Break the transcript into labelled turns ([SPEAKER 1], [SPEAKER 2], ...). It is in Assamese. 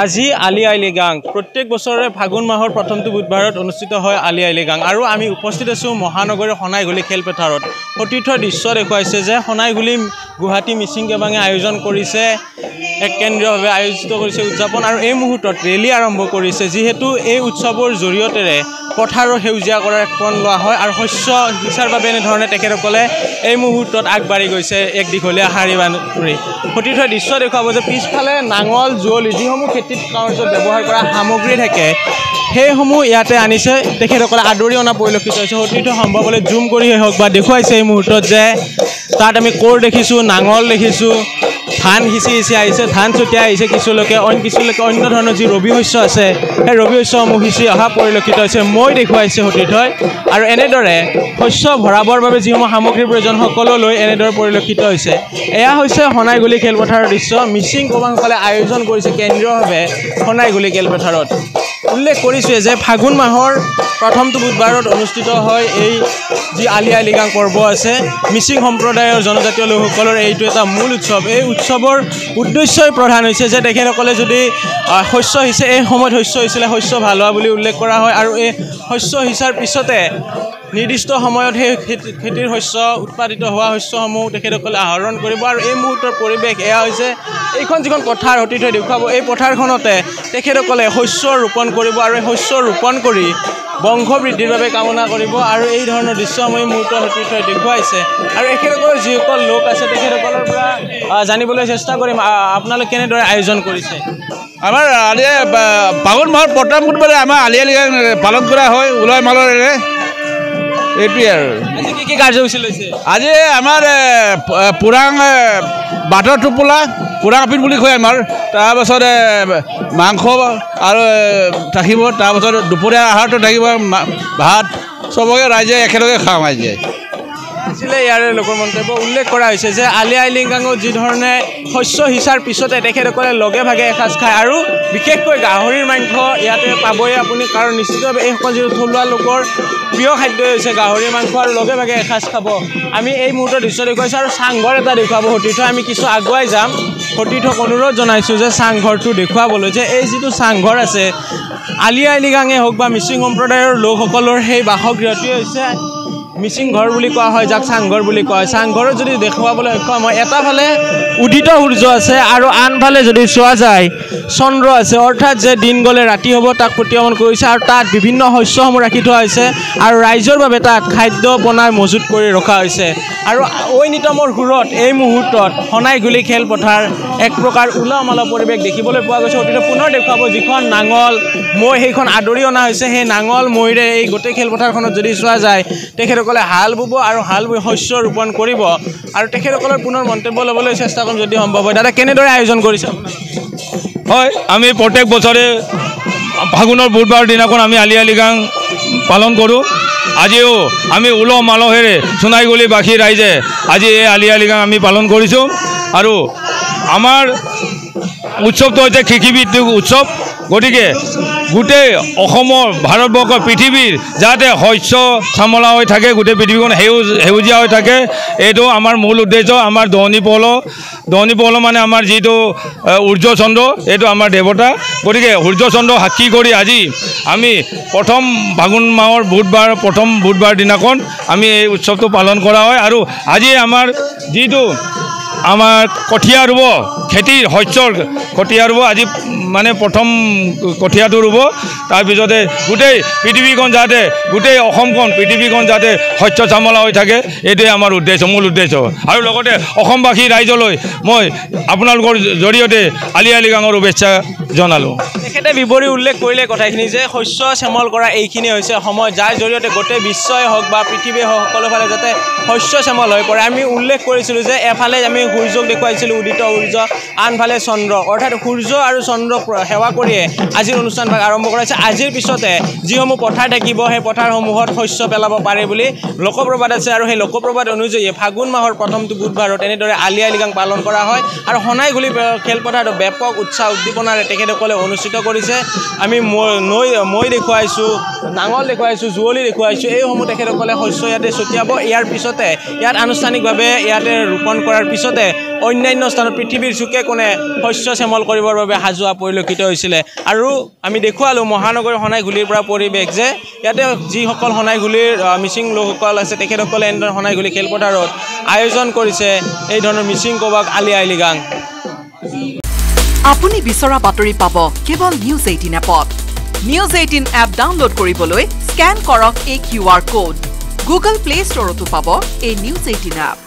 [SPEAKER 1] আজি আলি আই লৃগাং প্ৰত্যেক বছৰে ফাগুন মাহৰ প্ৰথমটো বুধবাৰত অনুষ্ঠিত হয় আলি আই লৃগাং আৰু আমি উপস্থিত আছোঁ মহানগৰীৰ সোণাইগুলি খেলপথাৰত। সতীৰ্থ দৃশ্য দেখুৱাইছে যে সোণাইগুলি গুৱাহাটী মিচিং কেবাঙে আয়োজন কৰিছে, এক কেন্দ্ৰীয়ভাৱে আয়োজিত কৰিছে উদযাপন আৰু এই মুহূৰ্তত ৰেলী আৰম্ভ কৰিছে, যিহেতু এই উৎসৱৰ জৰিয়তেৰে পথাৰৰ সেউজীয়া কৰাৰ এক পণ লোৱা হয় আৰু শস্য সিঁচাৰ বাবে এনেধৰণে তেখেতসকলে এই মুহূৰ্তত আগবাঢ়ি গৈছে এক দীঘলীয়া শাৰী বান্ধি। সতীৰ্থ দৃশ্য দেখুৱাব যে পিছফালে নাঙল যুঁৱলি যিসমূহ খেতিত কাৰ্যত ব্যৱহাৰ কৰা সামগ্ৰী থাকে সেইসমূহ ইয়াতে আনিছে, তেখেতসকলে আদৰি অনা পৰিলক্ষিত হৈছে। সতীৰ্থ সম্ভৱলৈ জুম কৰিয়ে হওক বা দেখুৱাইছে এই মুহূৰ্তত যে তাত আমি কোৰ দেখিছোঁ, নাঙল দেখিছোঁ, ধান সিঁচি আহিছে, ধান ছটিয়াই আহিছে, কিছুলোকে অন্য ধৰণৰ যি ৰবি শস্য আছে সেই ৰবি শস্যসমূহ সিঁচি অহা পৰিলক্ষিত হৈছে, মই দেখুৱাইছে সতীৰ্থই। আৰু এনেদৰে শস্য ভৰাবৰ বাবে যিসমূহ সামগ্ৰীৰ প্ৰয়োজন সকলোলৈ এনেদৰে পৰিলক্ষিত হৈছে। এয়া হৈছে সোণাইগুলি খেলপথাৰৰ দৃশ্য, মিচিং কবাংসকলে আয়োজন কৰিছে কেন্দ্ৰীয়ভাৱে সোণাইগুলি খেলপথাৰত। উল্লেখ কৰিছে যে ফাগুন মাহৰ প্ৰথমটো বুধবাৰত অনুষ্ঠিত হয় এই যি আলি আই লৃগাং পৰ্ব আছে, মিচিং সম্প্ৰদায়ৰ জনজাতীয় লোকসকলৰ এইটো এটা মূল উৎসৱ। এই উৎসৱৰ উদ্দেশ্যই প্ৰধান হৈছে যে তেখেতসকলে যদি শস্য সিঁচে, এই সময়ত শস্য সিঁচিলে শস্য ভাল হোৱা বুলি উল্লেখ কৰা হয় আৰু এই শস্য সিঁচাৰ পিছতে নিৰ্দিষ্ট সময়ত সেই খেতিৰ শস্য উৎপাদিত হোৱা শস্যসমূহ তেখেতসকলে আহৰণ কৰিব। আৰু এই মুহূৰ্তৰ পৰিৱেশ এয়া হৈছে এইখন যিখন পথাৰ সতীৰ্থই দেখুৱাব, এই পথাৰখনতে তেখেতসকলে শস্য ৰোপণ কৰিব আৰু এই শস্য ৰোপণ কৰি বংশ বৃদ্ধিৰ বাবে কামনা কৰিব। আৰু এই ধৰণৰ দৃশ্যসমূহ এই মুহূৰ্তৰ সতীৰ্থই দেখুৱাইছে। আৰু এখেতসকলৰ যিসকল লোক আছে তেখেতসকলৰ পৰা জানিবলৈ চেষ্টা কৰিম আপোনালোকে কেনেদৰে আয়োজন কৰিছে।
[SPEAKER 2] আমাৰ ফাগুন মাহৰ প্ৰথম বুধবাৰে আমাৰ আলি আই লৃগাং পালন কৰা হয় উলহ মালহেৰে। এইটোৱে আৰু
[SPEAKER 1] আজি কি কি কাৰ্যসূচী লৈছে?
[SPEAKER 2] আজি আমাৰ পুৰাং বাটৰ টোপোলা পুৰাং আপিন বুলি কয় আমাৰ, তাৰপাছত মাংস আৰু থাকিব, তাৰপাছত দুপৰীয়া আহাৰটো থাকিব ভাত, চবকে ৰাইজে একেলগে খাওঁ আজি।
[SPEAKER 1] আছিলে ইয়াৰে লোকৰ মন্তব্য। উল্লেখ কৰা হৈছে যে আলি আই লৃগাঙত যি ধৰণে শস্য সিঁচাৰ পিছতে তেখেতসকলে লগে ভাগে এসাঁজ খায় আৰু বিশেষকৈ গাহৰিৰ মাংস ইয়াতে পাবই আপুনি, কাৰণ নিশ্চিতভাৱে এইসকল যিটো থলুৱা লোকৰ প্ৰিয় খাদ্যই হৈছে গাহৰিৰ মাংস আৰু লগে ভাগে এসাঁজ খাব। আমি এই মুহূৰ্তৰ দৃশ্য দেখুৱাইছোঁ আৰু চাংঘৰ এটা দেখুৱাব সতীৰ্থ। আমি কিছু আগুৱাই যাম, সতীৰ্থক অনুৰোধ জনাইছোঁ যে চাংঘৰটো দেখুৱাবলৈ, যে এই যিটো চাংঘৰ আছে আলি আই লৃগাঙে হওক বা মিচিং সম্প্ৰদায়ৰ লোকসকলৰ সেই বাসগৃহটোৱে হৈছে মিচিং ঘৰ বুলি কোৱা হয়, যাক চাংঘৰ বুলি কোৱা হয়। চাংঘৰত যদি দেখুৱাবলৈ সক্ষম হয়, এটা ফালে উদিত সূৰ্য আছে আৰু আনফালে যদি চোৱা যায় চন্দ্ৰ আছে, অৰ্থাৎ যে দিন গ'লে ৰাতি হ'ব তাক প্ৰতীয়মান কৰিছে। আৰু তাত বিভিন্ন শস্যসমূহ ৰাখি থোৱা হৈছে আৰু ৰাইজৰ বাবে তাত খাদ্য বনাই মজুত কৰি ৰখা হৈছে। আৰু ঐনিতমৰ সুৰত এই মুহূৰ্তত সোণাইগুলি খেলপথাৰ এক প্ৰকাৰ উলহ মালহ পৰিৱেশ দেখিবলৈ পোৱা গৈছে। অতীত পুনৰ দেখুৱাব যিখন নাঙল মৈ সেইখন আদৰি অনা হৈছে, সেই নাঙল মৈৰে এই গোটেই খেলপথাৰখনত যদি চোৱা যায় তেখেতসকলে হাল বব আৰু হাল বৈ শস্য ৰোপণ কৰিব। আৰু তেখেতসকলৰ পুনৰ মন্তব্য ল'বলৈ চেষ্টা কৰিম যদি সম্ভৱ হয়। দাদা, কেনেদৰে আয়োজন কৰিছে?
[SPEAKER 2] হয়, আমি প্ৰত্যেক বছৰে ফাগুনৰ বুধবাৰ দিনাখন আমি আলি আই লৃগাং পালন কৰোঁ। আজিও আমি উলহ মালহেৰে সোণাইগুলিবাসী ৰাইজে আজি এই আলি আই লৃগাং আমি পালন কৰিছোঁ। আৰু আমাৰ উৎসৱটো হৈছে কৃষিভিত্তিক উৎসৱ, গতিকে গোটেই অসমৰ ভাৰতবৰ্ষৰ পৃথিৱীৰ যাতে শস্য চামলা হৈ থাকে, গোটেই পৃথিৱীখন সেউজীয়া হৈ থাকে, এইটো আমাৰ মূল উদ্দেশ্য। আমাৰ দহনী পহল মানে আমাৰ যিটো সূৰ্য চন্দ্ৰ, এইটো আমাৰ দেৱতা, গতিকে সূৰ্য চন্দ্ৰ সাক্ষী কৰি আজি আমি প্ৰথম ফাগুন মাহৰ প্ৰথম বুধবাৰ দিনাখন আমি এই উৎসৱটো পালন কৰা হয়। আৰু আজি আমাৰ যিটো আমাৰ কঠীয়া ৰুব, খেতিৰ শস্যৰ কঠীয়া ৰুব, আজি মানে প্ৰথম কঠীয়াটো ৰুব। তাৰপিছতে গোটেই পৃথিৱীখন যাতে, গোটেই অসমখন পৃথিৱীখন যাতে শস্য চামলা হৈ থাকে, এইটোৱে আমাৰ উদ্দেশ্য, মূল উদ্দেশ্য। আৰু লগতে অসমবাসী ৰাইজলৈ মই আপোনালোকৰ জৰিয়তে আলি আই লৃগাঙৰ শুভেচ্ছা জনালোঁ।
[SPEAKER 1] তেখেতে বিৱৰি উল্লেখ কৰিলে কথাখিনি যে শস্য শ্যামল কৰা এইখিনি হৈছে সময়, যাৰ জৰিয়তে গোটেই বিশ্বই হওক বা পৃথিৱীয়ে হওক সকলোফালে যাতে শস্য শ্যামল হৈ পৰে। আমি উল্লেখ কৰিছিলোঁ যে এফালে আমি সূৰ্যক দেখুৱাইছিলোঁ উদিত সূৰ্য, আনফালে চন্দ্ৰ, অৰ্থাৎ সূৰ্য আৰু চন্দ্ৰক সেৱা কৰিয়ে আজিৰ অনুষ্ঠানভাগ আৰম্ভ কৰাইছে। আজিৰ পিছতে যিসমূহ পথাৰ থাকিব সেই পথাৰসমূহত শস্য পেলাব পাৰে বুলি লোকপ্ৰবাদ আছে। আৰু সেই লোকপ্ৰবাদ অনুযায়ী ফাগুন মাহৰ প্ৰথমটো বুধবাৰত এনেদৰে আলি আই লৃগাং পালন কৰা হয়। আৰু সোণাইগুলি খেলপথাৰত ব্যাপক উৎসাহ উদ্দীপনাৰে তেখেতসকলে অনুষ্ঠিত কৰি কৰিছে আমি মই দেখুৱাইছোঁ নাঙল দেখুৱাইছোঁ জুৱলি দেখুৱাইছোঁ এইসমূহ তেখেতসকলে শস্য ইয়াতে ছটিয়াব ইয়াৰ পিছতে ইয়াত আনুষ্ঠানিকভাৱে ইয়াতে ৰোপণ কৰাৰ পিছতে অন্যান্য স্থানত পৃথিৱীৰ চুকে কোণে শস্য শ্যামল কৰিবৰ বাবে সাজোৱা পৰিলক্ষিত হৈছিলে আৰু আমি দেখুৱালোঁ মহানগৰীৰ সোণাইঘুলিৰ পৰা পৰিৱেশ যে ইয়াতে যিসকল সোণাইঘুলিৰ মিচিং লোকসকল আছে তেখেতসকলে এনেধৰণৰ সোণাইঘুলি খেলপথাৰত আয়োজন কৰিছে এই ধৰণৰ মিচিং কবাক আলি আই লৃগাং
[SPEAKER 3] আপুনি বিচৰা বাতৰি পাব কেৱল নিউজ 18 এপত নিউজ 18 এপ ডাউনলোড কৰিবলৈ স্ক্যান কৰক এই QR কোড গুগল প্লে ষ্টৰতো পাব এই নিউজ 18 এপ